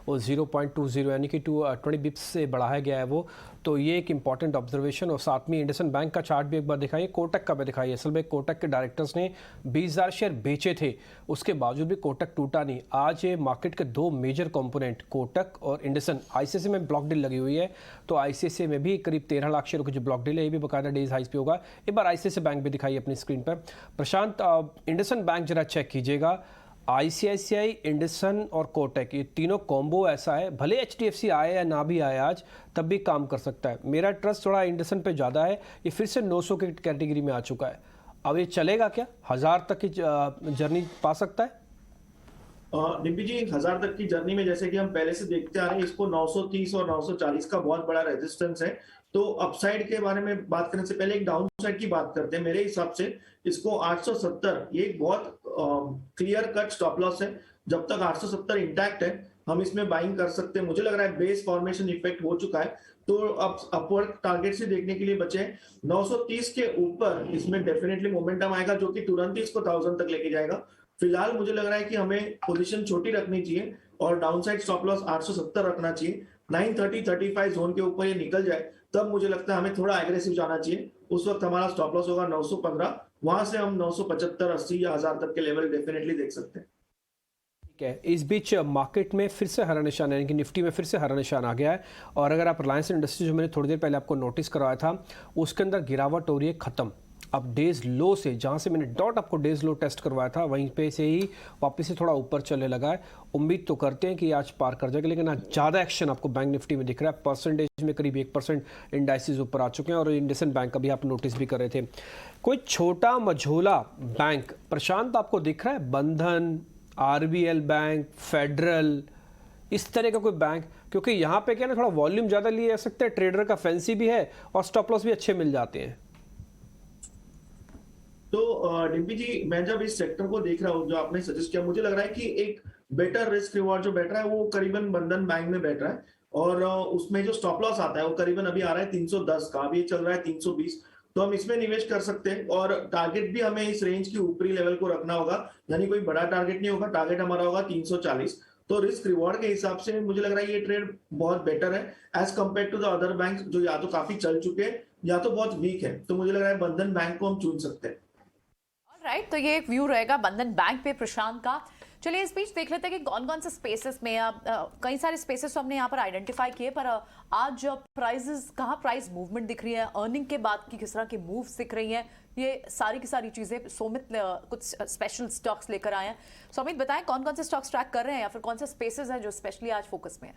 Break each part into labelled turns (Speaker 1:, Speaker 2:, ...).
Speaker 1: वो 0.20 यानी कि 20 बिप्स से बढ़ाया गया है वो। तो ये एक इंपॉर्टेंट ऑब्जर्वेशन। और साथ में इंडसन बैंक का चार्ट भी एक बार दिखाइए, कोटक का भी दिखाइए। असल में कोटक के डायरेक्टर्स ने 20,000 शेयर बेचे थे, उसके बावजूद भी कोटक टूटा नहीं। आज ये मार्केट के दो मेजर कंपोनेंट कोटक और इंडसन, आईसीआईसीआई में ब्लॉक डील लगी हुई है, तो आईसीआईसीआई में भी करीब 13 लाख शेयरों की जो ब्लॉक डील है ये भी बकायदा डेज हाइस पे होगा। एक बार आईसीआईसीआई बैंक भी दिखाइए अपनी स्क्रीन पर प्रशांत। इंडसन बैंक जरा चेक कीजिएगा, आईसीआईसीआई, इंडसन और कोटक, ये तीनों कॉम्बो ऐसा है, भले एचडीएफसी आए या ना भी आए आज, तब भी काम कर सकता है। मेरा ट्रस्ट थोड़ा इंडसन पे ज़्यादा है, ये फिर से 900 की कैटेगरी में आ चुका है। अब ये चलेगा क्या, 1000 तक की जर्नी पा सकता है?
Speaker 2: डिम्पी जी, 1000 तक की जर्नी में जैसे कि हम पहले से देखते आ रहे हैं, इसको 930 और 940 का बहुत बड़ा रेजिस्टेंस है। तो अपसाइड के बारे में बात करने से पहले एक डाउन साइड की बात करते हैं। मेरे हिसाब से इसको 870, ये एक बहुत क्लियर कट स्टॉप लॉस है। जब तक 870 इंटैक्ट है हम इसमें बाइंग कर सकते हैं। मुझे लग रहा है बेस फॉर्मेशन इफेक्ट हो चुका है, तो अब अपवर्ड टारगेट से देखने के लिए बचे हैं। 930 के ऊपर इसमें डेफिनेटली मोमेंटम आएगा, जो कि तुरंत ही इसको 1000 तक लेके जाएगा। फिलहाल मुझे लग रहा है कि हमें पोजीशन छोटी रखनी चाहिए और डाउनसाइड स्टॉप लॉस 870 रखना चाहिए। 930-35 जोन के ऊपर ये निकल जाए तब मुझे लगता है हमें थोड़ा एग्रेसिव जाना चाहिए। उस वक्त हमारा स्टॉप लॉस होगा 915, वहां से हम 975, 80 या 1000 तक के लेवल डेफिनेटली देख सकते हैं।
Speaker 1: ठीक है, इस बीच मार्केट में फिर से हरा निशान यानी कि निफ्टी में फिर से हरा निशान आ गया है। और अगर आप रिलायंस इंडस्ट्री, जो मैंने थोड़ी देर पहले आपको नोटिस करवाया था, उसके अंदर गिरावट हो रही है खत्म। अब डेज लो से, जहां से मैंने डॉट आपको डेज लो टेस्ट करवाया था, वहीं पे से ही वापस से थोड़ा ऊपर चलने लगा है। उम्मीद तो करते हैं कि आज पार कर जाएगा, लेकिन आज ज़्यादा एक्शन आपको बैंक निफ्टी में दिख रहा है। परसेंटेज में करीब 1% इंडाइसिस ऊपर आ चुके हैं। और इंडसन बैंक का भी आप नोटिस भी कर रहे थे। कोई छोटा मझोला बैंक प्रशांत आपको दिख रहा है? बंधन, आरबीएल बैंक, फेडरल, इस तरह का कोई बैंक? क्योंकि यहाँ पे क्या ना, थोड़ा वॉल्यूम ज़्यादा लिए जा सकते हैं, ट्रेडर का फैंसी भी है और स्टॉप लॉस भी अच्छे मिल जाते हैं।
Speaker 2: तो डिम्पी जी, मैं जब इस सेक्टर को देख रहा हूँ जो आपने सजेस्ट किया, मुझे लग रहा है कि एक बेटर रिस्क रिवॉर्ड जो बैठ रहा है वो करीबन बंधन बैंक में बैठ रहा है। और उसमें जो स्टॉप लॉस आता है वो करीबन अभी आ रहा है 310 का, अभी चल रहा है 320। तो हम इसमें निवेश कर सकते हैं और टारगेट भी हमें इस रेंज की ऊपरी लेवल को रखना होगा, यानी कोई बड़ा टारगेट नहीं होगा। टारगेट हमारा होगा 340। तो रिस्क रिवॉर्ड के हिसाब से मुझे लग रहा है ये ट्रेड बहुत बेटर है as compare to the other bank, जो या तो काफी चल चुके हैं या तो बहुत वीक है। तो मुझे लग रहा है बंधन बैंक को हम चुन सकते हैं।
Speaker 3: राइट, तो ये एक व्यू रहेगा बंधन बैंक पे प्रशांत का। चलिए इस बीच देख लेते हैं कि कौन कौन से स्पेसेस में कई सारे स्पेसेस तो हमने यहाँ पर आइडेंटिफाई किए, पर आज प्राइसेस, कहाँ प्राइस मूवमेंट दिख रही है, अर्निंग के बाद की किस तरह की मूव्स दिख रही हैं, ये सारी की सारी चीजें सोमित कुछ स्पेशल स्टॉक्स लेकर आए हैं। सोमित बताएं कौन कौन से स्टॉक्स ट्रैक कर रहे हैं या फिर कौन से स्पेसेस हैं जो स्पेशली आज फोकस में है?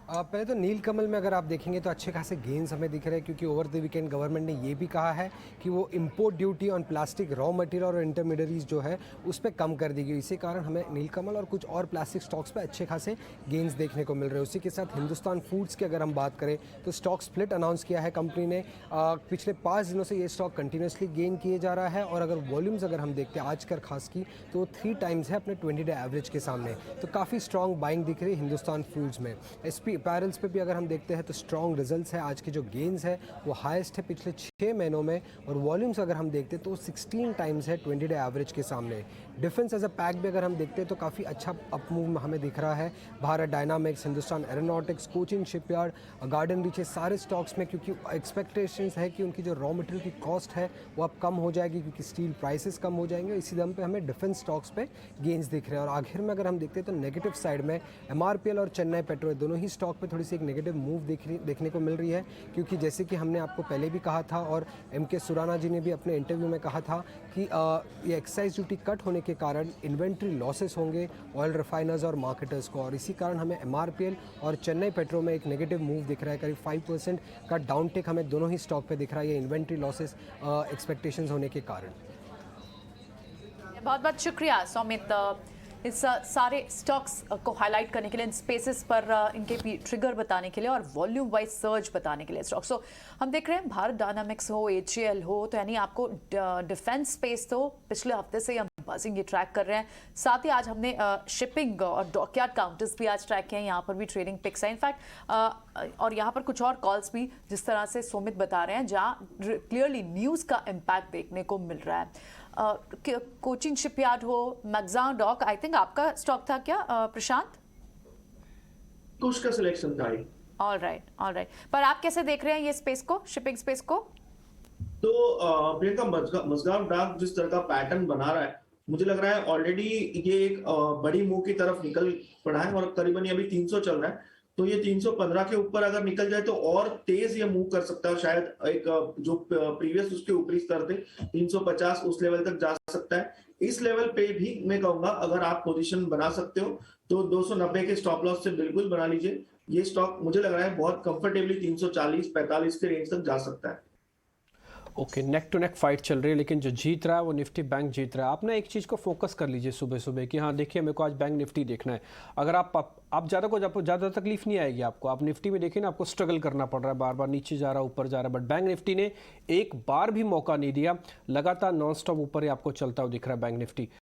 Speaker 4: पहले तो नीलकमल में अगर आप देखेंगे तो अच्छे खासे गेंस हमें दिख रहे हैं, क्योंकि ओवर द वीकेंड गवर्नमेंट ने ये भी कहा है कि वो import duty on plastic raw material और इंटरमीडिएट्स जो है उस पर कम कर दी गई। इसी कारण हमें नीलकमल और कुछ और प्लास्टिक स्टॉक्स पे अच्छे खासे गेंस देखने को मिल रहे हैं। उसी के साथ हिंदुस्तान फूड्स की अगर हम बात करें तो स्टॉक स्प्लिट अनाउंस किया है कंपनी ने। पिछले 5 दिनों से ये स्टॉक कंटिन्यूसली गेन किए जा रहा है। और अगर वॉल्यूम्स अगर हम देखते हैं आज कर खास की, तो 3 टाइम्स है अपने 20 डे एवरेज के सामने। तो काफ़ी स्ट्रॉन्ग बाइंग दिख रही है हिंदुस्तान फूड्स में। एसपी अपैरल्स पे भी अगर हम देखते हैं तो स्ट्रॉन्ग रिजल्ट्स है। आज के जो गेन्स है वो हाईएस्ट है पिछले 6 महीनों में। और वॉल्यूम्स अगर हम देखते हैं तो 16 टाइम्स है 20 डे एवरेज के सामने। डिफेंस एज अ पैक भी अगर हम देखते हैं तो काफ़ी अच्छा अपमूव हमें दिख रहा है। Bharat dynamics, Hindustan aeronautics, Cochin shipyard, garden reach, सारे स्टॉक्स में, क्योंकि एक्सपेक्टेशंस है कि उनकी जो रॉ मटेरियल की कॉस्ट है वो अब कम हो जाएगी, क्योंकि स्टील प्राइसेस कम हो जाएंगे। इसी दम पे हमें डिफेंस स्टॉक्स पे गेंस दिख रहे हैं। और आखिर में अगर हम देखते हैं तो नेगेटिव साइड में एमआरपीएल और चेन्नई पेट्रो, दोनों ही स्टॉक पे थोड़ी सी एक नेगेटिव मूव देखने को मिल रही है। क्योंकि जैसे कि हमने आपको पहले भी कहा था और एमके सुराना जी ने भी अपने इंटरव्यू में कहा था कि ये एक्साइज ड्यूटी कट होने के कारण इन्वेंट्री लॉसेस होंगे ऑयल रिफाइनर्स और मार्केटर्स को। और इसी कारण हमें एमआरपीएल और चेन्नई पेट्रो में एक नेगेटिव मूव दिख रहा है। करीब 5% का डाउन टेक हमें दोनों ही स्टॉक पे दिख रहा है, ये इन्वेंट्री लॉसेस एक्सपेक्टेशंस होने के कारण।
Speaker 3: बहुत बहुत शुक्रिया सौमित इस सारे स्टॉक्स को हाईलाइट करने के लिए, इन स्पेसेस पर इनके ट्रिगर बताने के लिए और वॉल्यूम वाइज सर्ज बताने के लिए स्टॉक्स। तो हम देख रहे हैं भारत डायनामिक्स हो, एचएएल हो, तो यानी आपको डिफेंस स्पेस तो पिछले हफ्ते से हम बजिंग ये ट्रैक कर रहे हैं। साथ ही आज हमने शिपिंग और डॉकयार्ड काउंटर्स भी आज ट्रैक किए हैं, यहाँ पर भी ट्रेडिंग पिक्स है इनफैक्ट। और यहाँ पर कुछ और कॉल्स भी जिस तरह से सोमित बता रहे हैं, जहाँ क्लियरली न्यूज़ का इम्पैक्ट देखने को मिल रहा है। कोचिन शिपयार्ड हो, मैग्जान डॉक, आई थिंक आपका स्टॉक था क्या प्रशांत?
Speaker 2: कुछ का सिलेक्शन था ये।
Speaker 3: All right. पर आप कैसे देख रहे हैं ये स्पेस को, शिपिंग स्पेस को?
Speaker 2: तो प्रियंका, मझगांव डाक जिस तरह का पैटर्न बना रहा है, मुझे लग रहा है ऑलरेडी ये एक बड़ी मूव की तरफ निकल पड़ा है और करीबन ये अभी 300 चल रहा है। तो ये 315 के ऊपर अगर निकल जाए तो और तेज ये मूव कर सकता है, शायद एक जो प्रीवियस उसके ऊपरी स्तर थे 350 उस लेवल तक जा सकता है। इस लेवल पे भी मैं कहूंगा अगर आप पोजीशन बना सकते हो तो 290 के स्टॉप लॉस से बिल्कुल बना लीजिए। ये स्टॉक मुझे लग रहा है बहुत कंफर्टेबली 340-45 के रेंज तक जा सकता है।
Speaker 1: Okay, neck to neck fight चल रही है, लेकिन जो जीत रहा है वो निफ्टी बैंक जीत रहा है। आप ना एक चीज़ को फोकस कर लीजिए सुबह सुबह कि हाँ देखिए मेरे को आज बैंक निफ्टी देखना है। अगर आप ज़्यादा तकलीफ नहीं आएगी आपको। आप निफ्टी में देखिए ना, आपको स्ट्रगल करना पड़ रहा है, बार बार नीचे जा रहा है ऊपर जा रहा है, बट बैंक निफ्टी ने एक बार भी मौका नहीं दिया, लगातार नॉन स्टॉप ऊपर ही आपको चलता हुआ दिख रहा है बैंक निफ्टी।